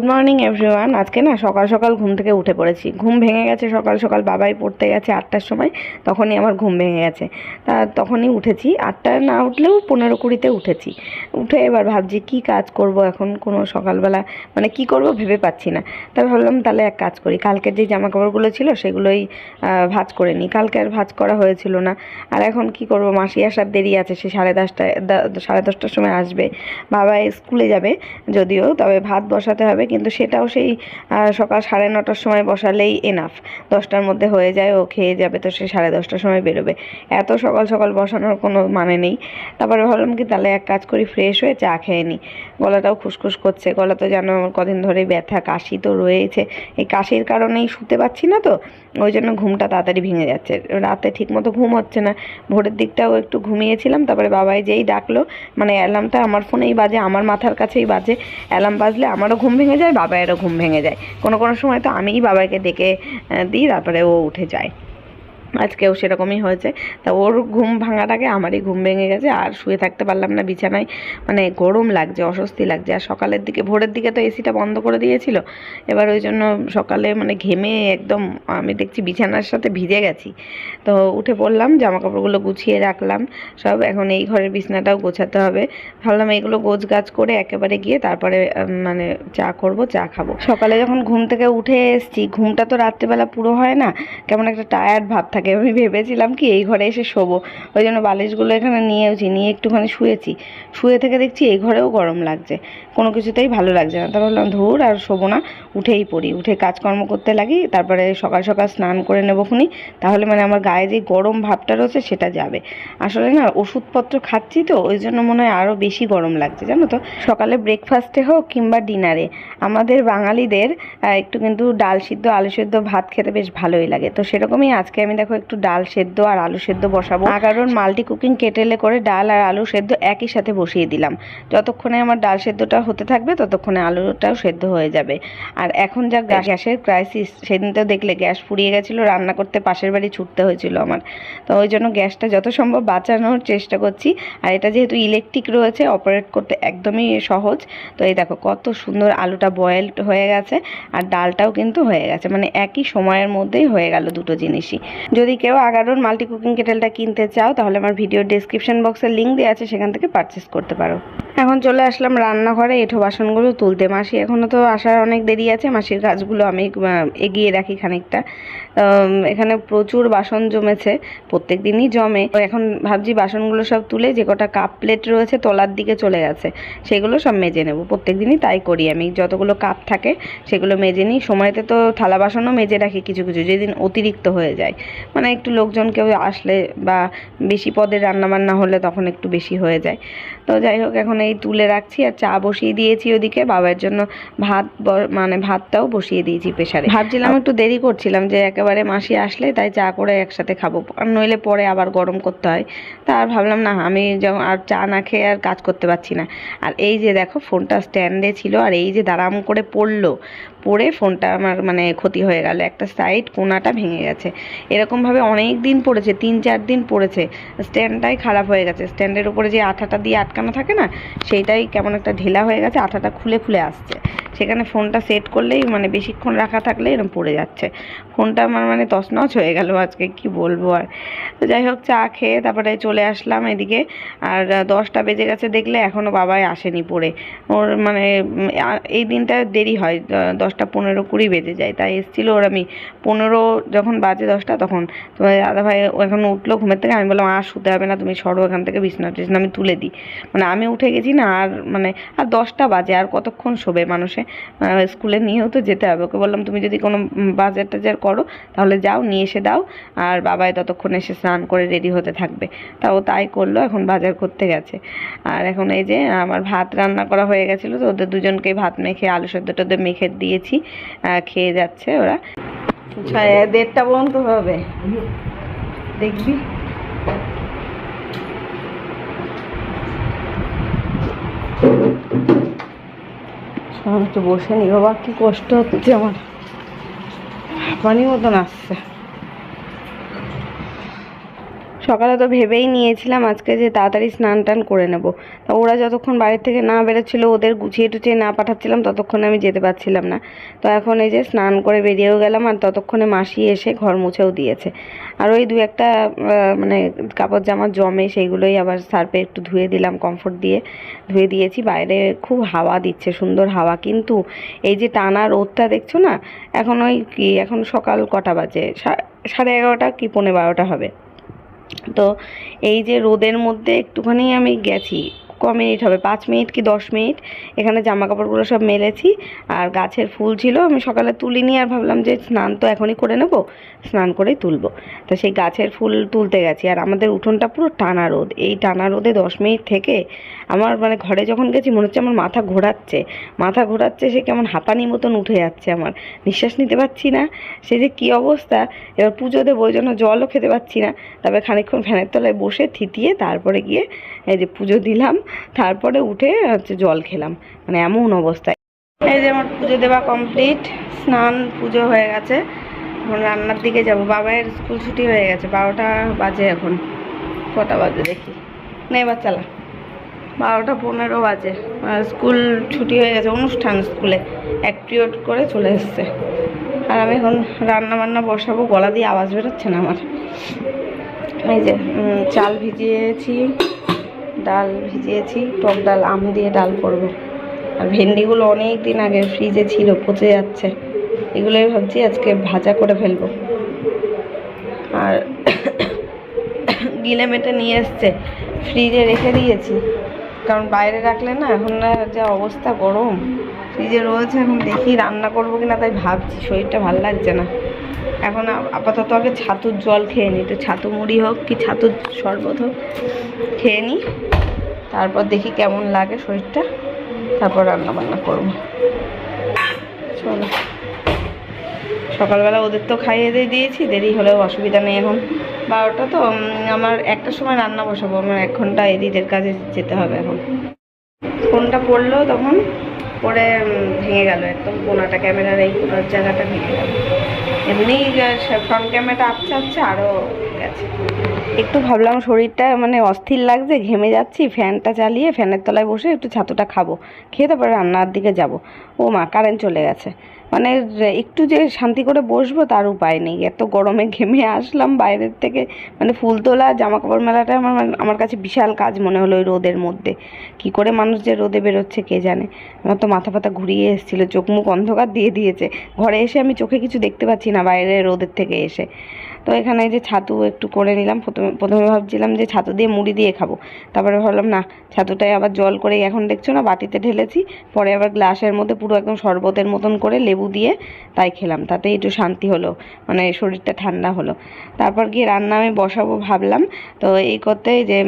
Morning everyone. আজকে না সকাল সকাল ঘুম থেকে উঠে পড়েছি। ঘুম ভেঙে গেছে সকাল সকাল, বাবাই পড়তে গেছে 8টার সময়, তখনই আমার ঘুম ভেঙে গেছে। তখনই উঠেছি, 8টায় না উঠলেও 15-20তে উঠেছি। উঠে এবার ভাবছি কি কাজ করব এখন, কোনো সকালবেলা মানে কি করব ভেবে পাচ্ছি না। তাই ভাবলাম তাহলে এক কাজ করি, কালকের যে জামা কাপড়গুলো ছিল সেগুলোই ভাঁজ করে নিই। কালকে আর ভাঁজ করা হয়েছিল না। আর এখন কি করব, মাসি আসার দেরি আছে, সে 10:30টার সময় আসবে। বাবা স্কুলে যাবে যদিও, তবে ভাত বসাতে হবে, কিন্তু সেটাও সেই সকাল 9:30টার সময় বসালেই এনাফ। 10টার মধ্যে হয়ে যায়, ও খেয়ে যাবে, তো সে 10:30টার সময় বেরোবে। এত সকাল সকাল বসানোর কোনো মানে নেই। তারপরে ভাবলাম কি তাহলে এক কাজ করি, ফ্রেশ হয়ে চা খেয়ে নিই। গলাটাও খুসখুস করছে, গলা তো জানো আমার কদিন ধরে ব্যথা, কাশি তো রয়েছে। এই কাশির কারণেই শুতে পারছি না, তো ওই জন্য ঘুমটা তাড়াতাড়ি ভেঙে যাচ্ছে। রাতে ঠিকমতো ঘুম হচ্ছে না। ভোরের দিকটাও একটু ঘুমিয়েছিলাম, তারপরে বাবাই যেই ডাকলো, মানে অ্যালার্মটা আমার ফোনেই বাজে, আমার মাথার কাছেই বাজে। অ্যালার্ম বাজলে আমারও ঘুম ভেঙে যায়, বাবাইয়েরও ঘুম ভেঙে যায়। কোনো কোনো সময় তো আমিই বাবাইকে ডেকে দিই, তারপরে ও উঠে যায়। আজকেও সেরকমই হয়েছে। তা ওর ঘুম ভাঙাটাকে আমারই ঘুম ভেঙে গেছে, আর শুয়ে থাকতে পারলাম না বিছানায়। মানে গরম লাগছে, অস্বস্তি লাগছে। আর সকালের দিকে, ভোরের দিকে তো এসিটা বন্ধ করে দিয়েছিল, এবার ওই জন্য সকালে মানে ঘেমে একদম আমি দেখছি বিছানার সাথে ভিজে গেছি। তো উঠে পড়লাম, জামা কাপড়গুলো গুছিয়ে রাখলাম সব। এখন এই ঘরের বিছানাটাও গোছাতে হবে। ভাবলাম এইগুলো গোছগাছ করে একেবারে গিয়ে তারপরে মানে চা করব, চা খাবো। সকালে যখন ঘুম থেকে উঠে এসছি, ঘুমটা তো রাত্রিবেলা পুরো হয় না, কেমন একটা টায়ার্ড ভাব থাকে। আমি ভেবেছিলাম কি এই ঘরে এসে শোবো, ওই জন্য বালিশগুলো এখানে নিয়েছি, নিয়ে একটুখানি শুয়েছি। শুয়ে থেকে দেখছি এই ঘরেও গরম লাগছে, কোনো কিছুতেই ভালো লাগছে না। তারপর বললাম ধুর আর শোবো না, উঠেই পড়ি। উঠে কাজকর্ম করতে লাগি, তারপরে সকাল সকাল স্নান করে নেবো খুনি, তাহলে মানে আমার গায়ে যে গরম ভাবটা রয়েছে সেটা যাবে। আসলে না ওষুধপত্র খাচ্ছি তো, ওই জন্য মনে হয় আরও বেশি গরম লাগছে, জানো তো। সকালে ব্রেকফাস্টে হোক কিংবা ডিনারে, আমাদের বাঙালিদের একটু কিন্তু ডাল সিদ্ধ, আলু সিদ্ধ ভাত খেতে বেশ ভালোই লাগে। তো সেরকমই আজকে আমি দেখো একটু ডাল সেদ্ধ আর আলু সেদ্ধ বসাবো। কারণ মাল্টি কুকিং কেটেলে করে ডাল আর আলু সেদ্ধ একই সাথে বসিয়ে দিলাম। যতক্ষণে আমার ডাল সেদ্ধটা হতে থাকবে ততক্ষণে আলুটাও সেদ্ধ হয়ে যাবে। আর এখন যা গ্যাসের ক্রাইসিস, সেদিন তো দেখলে গ্যাস ফুরিয়ে গেছিলো, রান্না করতে পাশের বাড়ি ছুটতে হয়েছিল আমার। তো ওই জন্য গ্যাসটা যত সম্ভব বাঁচানোর চেষ্টা করছি। আর এটা যেহেতু ইলেকট্রিক রয়েছে, অপারেট করতে একদমই সহজ। তো এই দেখো কত সুন্দর আলুটা বয়েলড হয়ে গেছে, আর ডালটাও কিন্তু হয়ে গেছে, মানে একই সময়ের মধ্যেই হয়ে গেল দুটো জিনিসই। যদি কেউ আগারোর মাল্টি কুকিং কেটেলটা কিনতে চাও, তাহলে আমার ভিডিও ডেসক্রিপশন বক্সে লিঙ্ক দেওয়া আছে, সেখান থেকে পারচেস করতে পারো। এখন চলে আসলাম রান্নাঘরে এঁঠো বাসনগুলো তুলতে। মাসি এখনও তো আসার অনেক দেরি আছে, মাসির কাজগুলো আমি এগিয়ে রাখি খানিকটা। এখানে প্রচুর বাসন জমেছে, প্রত্যেক দিনই জমে। এখন ভাবছি বাসনগুলো সব তুলে, যে কটা কাপ প্লেট রয়েছে তলার দিকে চলে গেছে, সেগুলো সব মেজে নেব। প্রত্যেক দিনই তাই করি আমি, যতগুলো কাপ থাকে সেগুলো মেজে নিই। সময়তে তো থালা বাসনও মেজে রাখি কিছু কিছু, যেদিন অতিরিক্ত হয়ে যায়, মানে একটু লোকজন কেউ আসলে বা বেশি পদের রান্নাবান্না হলে তখন একটু বেশি হয়ে যায়। তো যাই হোক, এখন এই তুলে রাখছি, আর চা বসিয়ে দিয়েছি ওদিকে। বাবার জন্য মানে ভাতটাও বসিয়ে দিয়েছি প্রেসারে। ভাবছিলাম একটু দেরি করছিলাম, যে একেবারে মাসি আসলে তাই চা করে একসাথে খাবো, আর নইলে পরে আবার গরম করতে হয়। তা আর ভাবলাম না, আমি যেমন আর চা না খেয়ে আর কাজ করতে পারছি না। আর এই যে দেখো ফোনটা স্ট্যান্ডে ছিল, আর এই যে দাঁড়াম করে পড়ে ফোনটা আমার মানে ক্ষতি হয়ে গেল, একটা সাইড কোনাটা ভেঙে গেছে। এরকমভাবে অনেক দিন পড়েছে, 3-4 দিন পড়েছে। স্ট্যান্ডটাই খারাপ হয়ে গেছে, স্ট্যান্ডের উপরে যে আঠাটা দিয়ে আটকানো থাকে না, সেইটাই কেমন একটা ঢিলা হয়ে গেছে, আঠাটা খুলে খুলে আসছে। সেখানে ফোনটা সেট করলেই মানে বেশিক্ষণ রাখা থাকলে এরকম পড়ে যাচ্ছে। ফোনটা আমার মানে তছনছ হয়ে গেল আজকে, কি বলবো আর। তো যাই হোক, চা খেয়ে তারপরে চলে আসলাম এদিকে। আর 10টা বেজে গেছে দেখলে, এখনও বাবাই আসেনি পড়ে। ওর মানে এই দিনটা দেরি হয়, 10টা 15-20 বেজে যায়। তাই এসেছিলো ওর, আমি 15 যখন বাজে 10টা, তখন তোমার দাদা ভাই এখন উঠলো ঘুমের থেকে। আমি বললাম আর শুতে হবে না, তুমি সরো এখান থেকে, বিছানা টিছনা আমি তুলে দিই। মানে আমি উঠে গেছি না, আর মানে আর 10টা বাজে, আর কতক্ষণ শোবে মানুষে, স্কুলে নিয়েও তো যেতে হবে। ওকে বললাম তুমি যদি কোনো বাজার টাজার করো তাহলে যাও, নিয়ে এসে দাও, আর বাবাই ততক্ষণ এসে স্নান করে রেডি হতে থাকবে। তা ও তাই করলো, এখন বাজার করতে গেছে। আর এখন এই যে আমার ভাত রান্না করা হয়ে গেছিলো, তো ওদের দুজনকেই ভাত মেখে আলু সেদ্ধ টেদ্ধ মেখে দিয়েছি, খেয়ে যাচ্ছে ওরা। 1:30টা পর্যন্ত হবে, দেখবি। একটু বসে নি বাবা, কি কষ্ট হচ্ছে আমার, পানির মতন আসছে। সকালে তো ভেবেই নিয়েছিলাম আজকে যে তাড়াতাড়ি স্নান টান করে নেব। তা ওরা যতক্ষণ বাড়ির থেকে না বেরোচ্ছিল, ওদের গুছিয়ে টুছিয়ে না পাঠাচ্ছিলাম, ততক্ষণে আমি যেতে পারছিলাম না। তো এখন এই যে স্নান করে বেরিয়েও গেলাম, আর ততক্ষণে মাসি এসে ঘর মুছেও দিয়েছে। আর ওই দু একটা মানে কাপড় জামা জমে, সেইগুলোই আবার সার্ফে একটু ধুয়ে দিলাম, কমফোর্ট দিয়ে ধুয়ে দিয়েছি। বাইরে খুব হাওয়া দিচ্ছে, সুন্দর হাওয়া, কিন্তু এই যে টানা রোদটা দেখছো না, এখন ওই কি এখন সকাল কটা বাজে, 11:30 কি 11:45 হবে। তো এই যে রোদের মধ্যে একটুখানি আমি গেছি, ক মিনিট হবে, 5 মিনিট কি 10 মিনিট, এখানে জামা কাপড়গুলো সব মেলেছি। আর গাছের ফুল ছিল, আমি সকালে তুলিনি, আর ভাবলাম যে স্নান তো এখনই করে নেব, স্নান করেই তুলবো। তো সেই গাছের ফুল তুলতে গেছি, আর আমাদের উঠোনটা পুরো টানা রোদ। এই টানা রোদে 10 মিনিট থেকে আমার মানে ঘরে যখন গেছি মনে হচ্ছে আমার মাথা ঘোরাচ্ছে, সে কেমন হাঁপানি মতন উঠে যাচ্ছে, আমার নিঃশ্বাস নিতে পারছি না, সে যে কী অবস্থা। এবার পুজো দেবো, ওই জন্য জলও খেতে পাচ্ছি না। তবে খানিকক্ষণ ফ্যানের তলায় বসে থিতিয়ে তারপরে গিয়ে এই যে পুজো দিলাম, তারপরে উঠে হচ্ছে জল খেলাম, মানে এমন অবস্থায়। এই যে আমার পুজো দেওয়া কমপ্লিট, স্নান পুজো হয়ে গেছে, এখন রান্নার দিকে যাব। বাবাইয়ের স্কুল ছুটি হয়ে গেছে, 12টা বাজে এখন, কটা বাজে দেখি না, এবার চালা, 12:15 বাজে। স্কুল ছুটি হয়ে গেছে, অনুষ্ঠান স্কুলে 1 পিরিয়ড করে চলে এসছে। আর আমি এখন রান্না বান্না বসাবো, গলা দিয়ে আওয়াজ বেরোচ্ছে না আমার। এই যে চাল ভিজিয়েছি, ডাল ভিজিয়েছি, টক ডাল, আম দিয়ে ডাল করব। আর ভেন্ডিগুলো অনেক দিন আগে ফ্রিজে ছিল, পচে যাচ্ছে, এগুলোই ভাবছি আজকে ভাজা করে ফেলবো। আর গিলে মেটে নিয়ে এসছে, ফ্রিজে রেখে দিয়েছি, কারণ বাইরে রাখলে না এখন না যা অবস্থা গরম, ফ্রিজে রয়েছে। এখন দেখি রান্না করবো কিনা, তাই ভাবছি, শরীরটা ভালো লাগছে না এখন। আপাতত আগে ছাতুর জল খেয়ে নিই, তো ছাতু মুড়ি হোক কি ছাতুর শরবত হোক খেয়ে নিই, তারপর দেখি কেমন লাগে শরীরটা, তারপর রান্না বান্না করবো। চলো, সকালবেলা ওদের তো খাইয়ে দিয়েছি, দেরি হলেও অসুবিধা নেই। এখন 12টা, তো আমার 1টার সময় রান্না বসাবো, আমার 1 ঘন্টা এডিটের কাজে যেতে হবে। এখন ফোনটা পড়লো, তখন পরে ভেঙে গেল একদম, কোনাটা ক্যামেরার এই কোনার জায়গাটা ভেঙে গেল। এমনি ফ্রন্ট ক্যামেরাটা আপছে আরও গেছে। একটু ভাবলাম শরীরটা মানে অস্থির লাগছে, ঘেমে যাচ্ছি, ফ্যানটা চালিয়ে ফ্যানের তলায় বসে একটু ছাতুটা খাবো, খেয়ে তারপরে রান্নার দিকে যাব। ও মা, কারেন্ট চলে গেছে, মানে একটু যে শান্তি করে বসবো তার উপায় নেই, এত গরমে ঘেমে আসলাম বাইরের থেকে। মানে ফুল তোলা, জামা কাপড় মেলাটা আমার কাছে বিশাল কাজ মনে হলো ওই রোদের মধ্যে। কি করে মানুষ যে রোদে বেরোচ্ছে কে জানে। আমার তো মাথা ফাথা ঘুরিয়ে এসেছিলো, চোখ মুখ অন্ধকার দিয়ে দিয়েছে। ঘরে এসে আমি চোখে কিছু দেখতে পাচ্ছি না বাইরে রোদের থেকে এসে। তো এখানে যে ছাতু একটু করে নিলাম, প্রথমে ভাবছিলাম যে ছাতু দিয়ে মুড়ি দিয়ে খাবো, তারপরে ভাবলাম না, ছাতুটাই আবার জল করে এখন দেখছো না বাটিতে ঢেলেছি, পরে আবার গ্লাসের মধ্যে পুরো একদম শরবতের মতন করে লেবু দিয়ে তাই খেলাম, তাতে একটু শান্তি হলো, মানে শরীরটা ঠান্ডা হলো। তারপর গিয়ে রান্না আমি বসাবো ভাবলাম। তো এই করতে যে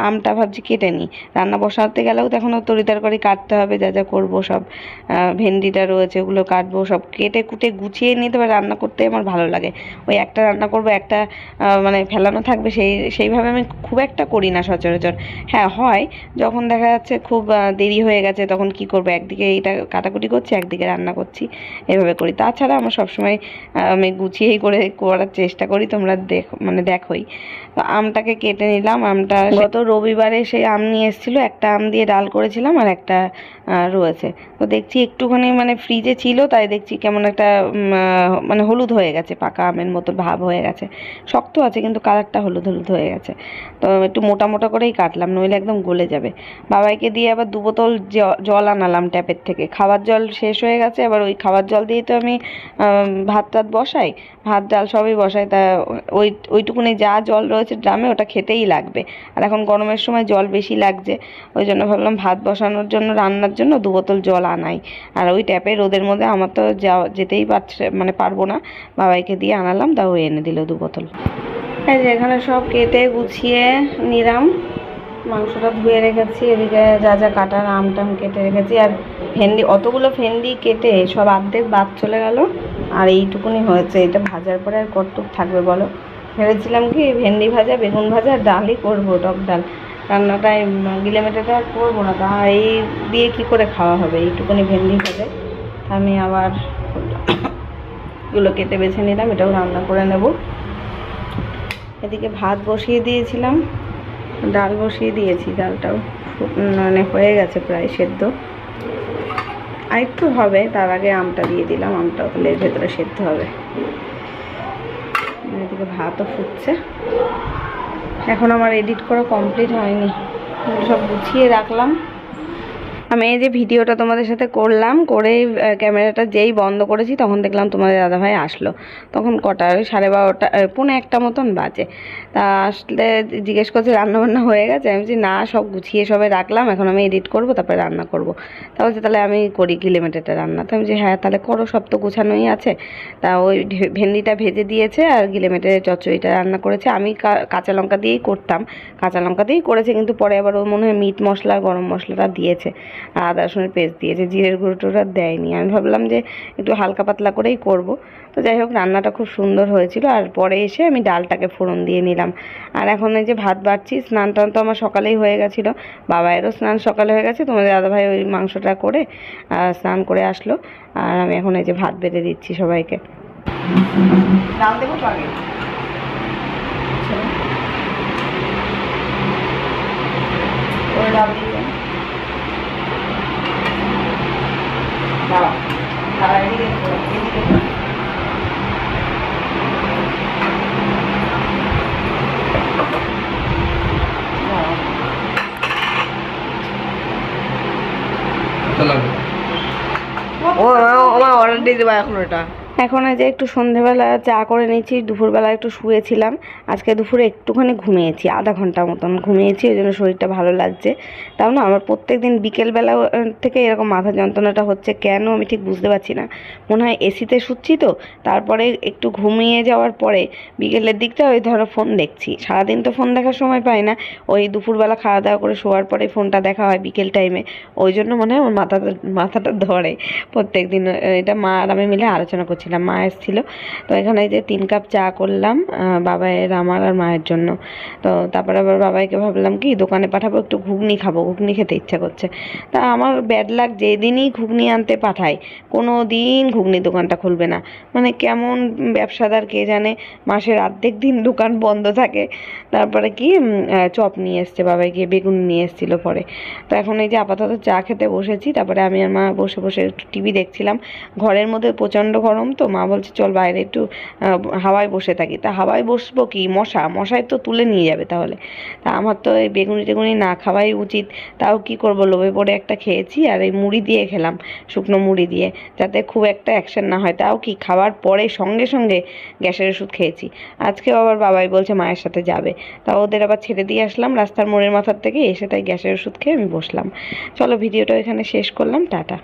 আমটা ভাবছি কেটে নিই, রান্না বসাতে গেলেও তো এখনও তরিতরকারি কাটতে হবে, যা যা করবো সব, ভেন্ডিটা রয়েছে ওগুলো কাটবো, সব কেটে কুটে গুছিয়ে নিয়ে তবে রান্না করতে আমার ভালো লাগে। ওই একটা রান্না করবো, একটা মানে ফেলানো থাকবে, সেইভাবে আমি খুব একটা করি না সচরাচর। হ্যাঁ হয়, যখন দেখা যাচ্ছে খুব দেরি হয়ে গেছে, তখন কি করবো, একদিকে এইটা কাটাকুটি করছি, একদিকে রান্না করছি, এভাবে করি। তাছাড়া আমার সবসময় আমি গুছিয়েই করার চেষ্টা করি, তোমরা দেখোই। তো আমটাকে কেটে নিলাম, আমটা গত রবিবারে সেই আম নিয়ে এসেছিলো, একটা আম দিয়ে ডাল করেছিলাম, আর একটা রয়েছে। তো দেখছি একটুখানি মানে ফ্রিজে ছিল, তাই দেখছি কেমন একটা মানে হলুদ হয়ে গেছে, পাকা আমের মতো ভাব হয়ে গেছে, শক্ত আছে কিন্তু কালারটা হলুদ হলুদ হয়ে গেছে। তো একটু মোটা মোটা করেই কাটলাম, নইলে একদম গলে যাবে। বাবাইকে দিয়ে আবার 2 বোতল জল আনালাম ট্যাপের থেকে, খাবার জল শেষ হয়ে গেছে, এবার ওই খাবার জল দিয়েই তো আমি ভাত টাত বসাই, ভাত ডাল সবই বসাই, তা ওইটুকুনি যা জল রয়েছে ড্রামে ওটা খেতেই লাগবে। আর এখন গরমের সময় জল বেশি লাগছে, ওই জন্য ভাবলাম ভাত বসানোর জন্য, রান্নার জন্য 2 বোতল জল আনাই। আর ওই ট্যাপে রোদের মধ্যে আমার তো যেতেই পারবো না, বাবাইকে দিয়ে আনালাম, তা ও এনে দিল 2 বোতল। এই যে এখানে সব কেটে গুছিয়ে নিলাম, মাংসটা ধুয়ে রেখেছি, এদিকে যা যা কাটার আমটাম কেটে রেখেছি। আর অতগুলো ভেন্ডি কেটে সব অর্ধেক বাদ চলে গেল, আর এইটুকুনি হয়েছে। এটা ভাজার পরে আর কতটুক থাকবে বলো। ভেবেছিলাম কি ভেন্ডি ভাজা, বেগুন ভাজা, ডালই করবো, টক ডাল। রান্নাটাই গিলে মেটেটা আর করবো না, তা এই দিয়ে কি করে খাওয়া হবে, এইটুকুনি ভেন্ডি ভাজে। আমি আবার এগুলো কেটে বেছে নিলাম, এটাও রান্না করে নেব। এদিকে ভাত বসিয়ে দিয়েছিলাম, ডাল বসিয়ে দিয়েছি, ডালটাও মানে হয়ে গেছে প্রায় সেদ্ধ, আর একটু হবে। তার আগে আমটা দিয়ে দিলাম, আমটাও তাহলে এর ভেতরে সেদ্ধ হবে। এদিকে ভাতও ফুটছে। এখন আমার এডিট করা কমপ্লিট হয়নি, সব গুছিয়ে রাখলাম। আমি এই যে ভিডিওটা তোমাদের সাথে করলাম, করে ক্যামেরাটা যেই বন্ধ করেছি তখন দেখলাম তোমাদের দাদাভাই আসলো। তখন কটা, ওই 12:30 পৌনে 1টা মতন বাজে। তা আসলে জিজ্ঞেস করছে রান্নাবান্না হয়ে গেছে। আমি বলছি না, সব গুছিয়ে সবাই রাখলাম, এখন আমি এডিট করব, তারপরে রান্না করব। তা বলছে তাহলে আমি করি গিলেমেটেটা রান্না। তো আমি বলছি হ্যাঁ তাহলে করো, সব তো গোছানোই আছে। তা ওই ভেন্ডিটা ভেজে দিয়েছে আর গিলেমেটের চচ্চড়িটা রান্না করেছে। আমি কাঁচা লঙ্কা দিয়েই করতাম, কাঁচা লঙ্কা দিয়েই করেছে, কিন্তু পরে আবার ও মনে হয় মিট মশলা গরম মশলাটা দিয়েছে, আদা রসুনের পেস্ট দিয়েছে, জিরের গুঁড়ো টোটা দেয়নি। আমি ভাবলাম যে একটু হালকা পাতলা করেই করব। তো যাই হোক, রান্নাটা খুব সুন্দর হয়েছিল। আর পরে এসে আমি ডালটাকে ফোড়ন দিয়ে নিলাম। আর এখন এই যে ভাত বাড়ছি। স্নান টান তো আমার সকালেই হয়ে গেছিলো, বাবায়েরও স্নান সকালে হয়ে গেছে। তোমাদের দাদাভাই ওই মাংসটা করে স্নান করে আসলো। আর আমি এখন এই যে ভাত বেড়ে দিচ্ছি সবাইকে। ডাল দেবো তো আগে, ওই ডাল দিয়ে অর্ডার দিয়ে দেবা এখন ওটা। এখন এই যে একটু সন্ধেবেলা চা করে নিয়েছি, দুপুরবেলা একটু শুয়েছিলাম। আজকে দুপুরে একটুখানি ঘুমিয়েছি, আধা ঘন্টা মতন ঘুমিয়েছি, ওই জন্য শরীরটা ভালো লাগছে। তাও না আমার প্রত্যেক দিন বিকেলবেলা থেকে এরকম মাথা যন্ত্রণাটা হচ্ছে, কেন আমি ঠিক বুঝতে পারছি না। মনে হয় এসিতে শুচ্ছি তো, তারপরে একটু ঘুমিয়ে যাওয়ার পরে বিকেলের দিকটা ওই ধরো ফোন দেখছি। সারাদিন তো ফোন দেখার সময় পাই না, ওই দুপুরবেলা খাওয়া দাওয়া করে শোয়ার পরে ফোনটা দেখা হয় বিকেল টাইমে। ওই জন্য মনে হয় আমার মাথাটা ধরে প্রত্যেক দিন। এটা মা আর আমি মিলে আলোচনা করছিলাম, মা এসেছিলো। তো এখানে যে 3 কাপ চা করলাম বাবাইয়ের, আমার আর মায়ের জন্য। তো তারপরে আবার বাবাইকে ভাবলাম কি দোকানে পাঠাবো, একটু ঘুগনি খাবো, ঘুগনি খেতে ইচ্ছা করছে। তা আমার ব্যাড লাক, যেদিনই ঘুগনি আনতে পাঠাই কোনো দিন ঘুগনি দোকানটা খুলবে না। মানে কেমন ব্যবসাদার কে জানে, মাসের অর্ধেক দিন দোকান বন্ধ থাকে। তারপরে কি চপ নিয়ে এসছে বাবাই, গিয়ে বেগুন নিয়ে এসেছিলো পরে। তো এখন এই যে আপাতত চা খেতে বসেছি। তারপরে আমি আর মা বসে বসে একটু টিভি দেখছিলাম। ঘরের মধ্যে প্রচণ্ড গরম, তো মা বলছে চল বাইরে একটু হাওয়ায় বসে থাকি। তা হাওয়ায় বসবো কি, মশায় তো তুলে নিয়ে যাবে তাহলে। তা আমার তো এই বেগুনি টেগুনি না খাওয়াই উচিত, তাও কি করব, লোভে পড়ে একটা খেয়েছি। আর এই মুড়ি দিয়ে খেলাম, শুকনো মুড়ি দিয়ে, যাতে খুব একটা অ্যাকশন না হয়। তাও কি খাওয়ার পরে সঙ্গে সঙ্গে গ্যাসের ওষুধ খেয়েছি। আজকেও আবার বাবাই বলছে মায়ের সাথে যাবে, তা ওদের আবার ছেড়ে দিয়ে আসলাম রাস্তার মোড়ের মাথার থেকে এসে, তাই গ্যাসের ওষুধ খেয়ে আমি বসলাম। চলো ভিডিওটা এখানে শেষ করলাম, টাটা।